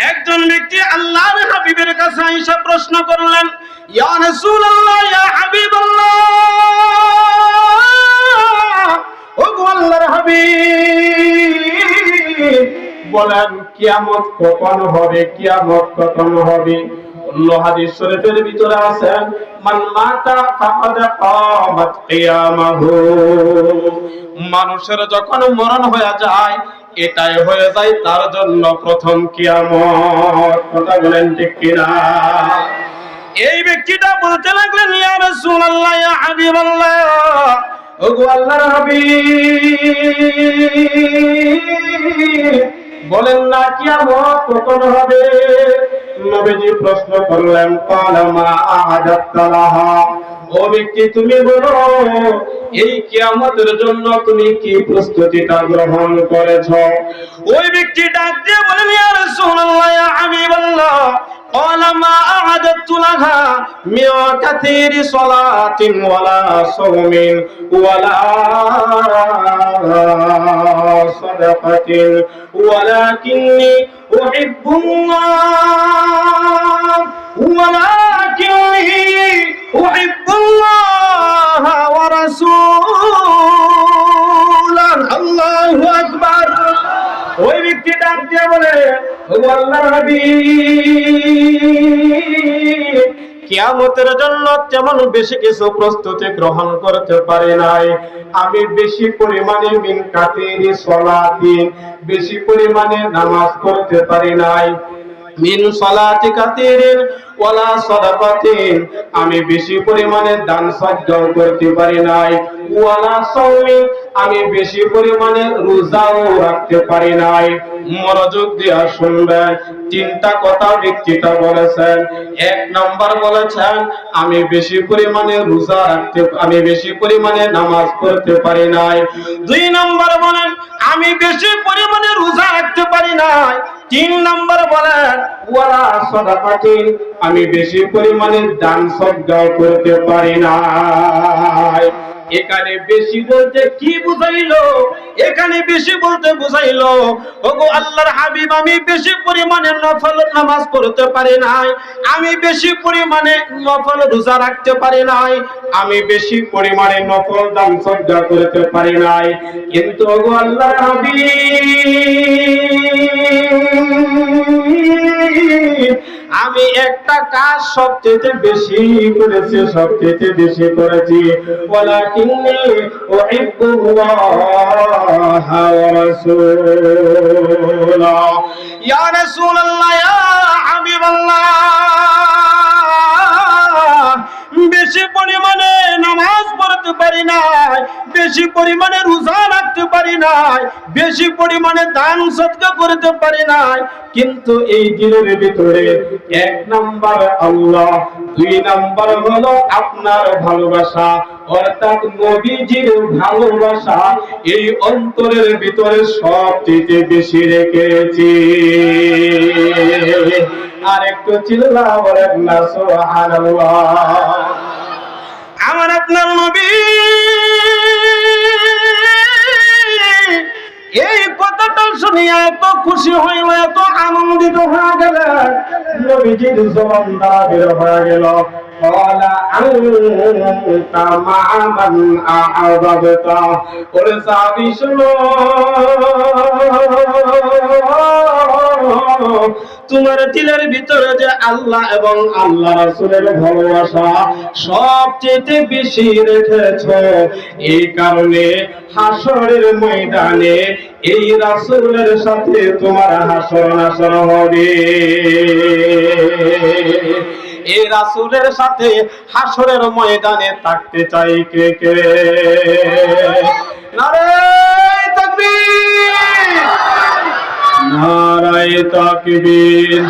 একজন ব্যক্তি আল্লাহর হাবিবের কাছে আইসা প্রশ্ন করলেন, ইয়া রাসূলুল্লাহ, ইয়া হাবিবাল্লাহ, ওগো আল্লাহর হাবিব, বলেন কিয়ামত কখন হবে, কিয়ামত কখন হবে? অন্য হাদিস শরীফের ভিতরে আছে, মান মাতা ফাকাদ কামাত কিয়ামাহু। মানুষের যখন মরণ হয়ে যায়, এটাই হয়ে যায় তার জন্য প্রথম কিয়ামত। কথা বলেন ঠিক কিনা? এই ব্যক্তিটা বলতে লাগলেন, ইয়া রাসূলুল্লাহ, ইয়া হাবিবাল্লাহ, ওগো আল্লাহর হাবিব, বলেন না কিয়ামত কখন হবে? নবীজি প্রশ্ন করলেন, ক্বালা মা আ'দাত্তা লাহা, ও ব্যক্তি তুমি বলো এই কিয়ামতের জন্য তুমি কি প্রস্তুতিটা গ্রহণ করেছো? ওই ব্যক্তি ডাক দিয়ে বলেন, ইয়া রাসূলুল্লাহ, ইয়া হাবিবাল্লাহ, ক্বালা মা আ'দাত্তু লাহা মিন কাসীরি সালাতিন ওয়ালা সাওমিন ওয়ালা সাদাকাতিন ওয়ালাকিন্নী উহিব্বুল্লাহ ওয়ালাকিন্নী উহিব্বুল্লাহ ওয়া রাসূলাহু। আল্লাহু আকবার। ওই ব্যক্তি ডাক দিয়ে বলে, ওগো আল্লাহর হাবিব, কিয়ামতের জন্য তেমন বেশি কিছু প্রস্তুতি গ্রহণ করতে পারি নাই। আমি বেশি পরিমাণে মিন কাতিরি সালাতি, বেশি পরিমাণে নামাজ পড়তে পারি নাই। মিন সালাতি কাতিরিন ওয়ালা সাদাকাতিন, আমি বেশি পরিমাণে দান সদকা করতে পারি নাই। ওয়ালা সাওমি, আমি বেশি পরিমাণে রোজাও রাখতে পারি নাই। মনোযোগ দিয়ে শুনবেন, তিনটা কথা ব্যক্তিটা বলেছেন। এক নাম্বার বলেছেন, আমি বেশি পরিমাণে রোজা রাখতে, আমি বেশি পরিমাণে নামাজ পড়তে পারি নাই। দুই নাম্বার বলেন, আমি বেশি পরিমাণে রোজা রাখতে পারি নাই। তিন নাম্বার বলেন, ওয়ালা সাদাকাতিন, আমি বেশি পরিমাণে দান সদকা করতে পারি নাই। এখানে বেশি বলতে কি বুঝাইলো? এখানে বেশি বলতে বুঝাইলো, ওগো আল্লাহর হাবিব, আমি বেশি পরিমাণে নফল নামাজ পড়তে পারি নাই, আমি বেশি পরিমাণে নফল রোজা রাখতে পারি নাই, আমি বেশি পরিমাণে নফল দান সদকা করতে পারি নাই। কিন্তু ওগো আল্লাহর হাবিব, আমি একটা কাজ সবচেয়ে বেশি করেছি, সবচেয়ে বেশি করেছি। ওয়ালাকিন্নী উহিব্বুল্লাহ ওয়া রাসূলাহু। ইয়া রাসূলুল্লাহ, ইয়া হাবিবাল্লাহ, বেশি পরিমাণে নামাজ পড়তে পারি নাই, বেশি পরিমাণে রোজা রাখতে পারি নাই, বেশি পরিমাণে দান সদকা করতে পারি নাই, কিন্তু এই দিনের ভিতরে এক নাম্বার আল্লাহ, দুই নাম্বার হলো আপনার ভালোবাসা, অর্থাৎ নবীজির ভালোবাসা এই অন্তরের ভিতরে সবচেয়ে বেশি রেখেছি। আর একটু চিল্লা বলেন না সুবহানাল্লাহ। আমার আপনার নবী এই কথাটা শুনে এত খুশি হইল, এত আনন্দিত হয়ে গেলেন, নবীজির জবান দ্বারা বের হয়ে গেল, ক্বালা আনতা মা'a মান আ'বাদতা। ওরে সাহাবী শুনো, তোমার দিলের ভিতরে যে আল্লাহ এবং আল্লাহ রাসূলের ভালোবাসা সবচেয়ে বেশি রেখেছো, এই কারণে হাসরের ময়দানে এই রাসূলের সাথে তোমার হাসর নাসর হবে। এই রাসূলের সাথে হাসরের ময়দানে থাকতে চাই কে কে? নারে তাকবীর, নারায়ে তাকবীর।